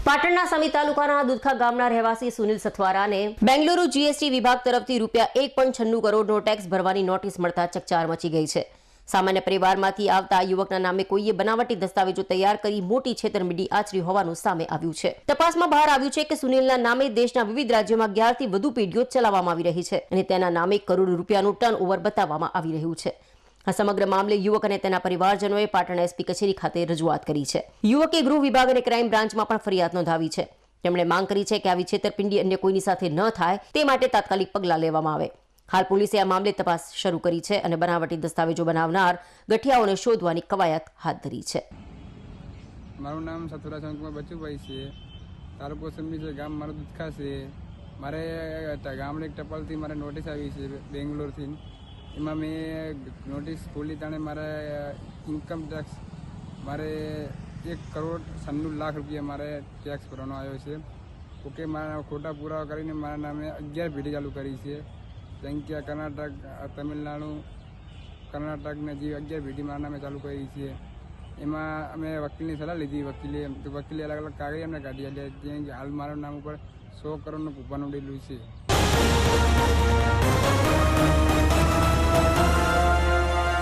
પાટણના સમી તાલુકાના દુધખા ગામના રહેવાસી સુનિલ સથવારાને બેંગલુરુ જીએસટી વિભાગ તરફથી ₹1.96 કરોડનો ટેક્સ ભરવાની નોટિસ મળતા ચકચાર મચી ગઈ છે। સામાન્ય પરિવારમાંથી આવતા યુવકના નામે કોઈએ બનાવટી દસ્તાવેજો તૈયાર કરી મોટી છેતરપિંડી આચરી હોવાનું સામે આવ્યું છે। તપાસમાં બહાર આવ્યું છે કે સુનિલના નામે દેશના વિવિધ રાજ્યોમાં 11 થી વધુ પેઢીઓ ચલાવવામાં આવી રહી છે અને તેના નામે કરોડો રૂપિયાનું ટર્નઓવર બતાવવામાં આવી રહ્યું છે। આ સમગ્ર મામલે યુવક અને તેના પરિવારજનોએ પાટણ એસપી કચેરી ખાતે રજૂઆત કરી છે। યુવકે ગૃહ વિભાગ અને ક્રાઇમ બ્રાન્ચમાં પણ ફરિયાદ નોંધાવી છે। તેમણે માંગ કરી છે કે આવી છેતરપિંડી અન્ય કોઈની સાથે ન થાય તે માટે તાત્કાલિક પગલાં લેવામાં આવે। હાલ પોલીસે આ મામલે તપાસ શરૂ કરી છે અને બનાવટી દસ્તાવેજો બનાવનાર ગઠિયાઓને શોધવાની કવાયત હાથ ધરી છે। મારું નામ સથુરા શંકુમાર બચુભાઈ છે। તાલુકો સમી છે, ગામ મારું દુધખા છે। મારે ગામડે એક ટપાલથી મારે નોટિસ આવી છે બેંગ્લોરથી। એમાં મેં નોટિસ ખોલી તાણે મારે ઇન્કમ ટેક્સ મારે 1,96,00,000 રૂપિયા મારે ટેક્સ ભરવાનો આવ્યો છે। ઓકે, મારા ખોટા પુરાવા કરીને મારા નામે 11 પેઢી ચાલુ કરી છે। સંખ્યા કર્ણાટક, તમિલનાડુ, કર્ણાટકને જે 11 પેઢી મારા નામે ચાલુ કરી છે। એમાં અમે વકીલની સલાહ લીધી। વકીલે અલગ અલગ કાગળ અમને કાઢી આપ્યા। જે હાલ મારા નામ ઉપર 100 કરોડનું કૂપન ઉડેલું છે।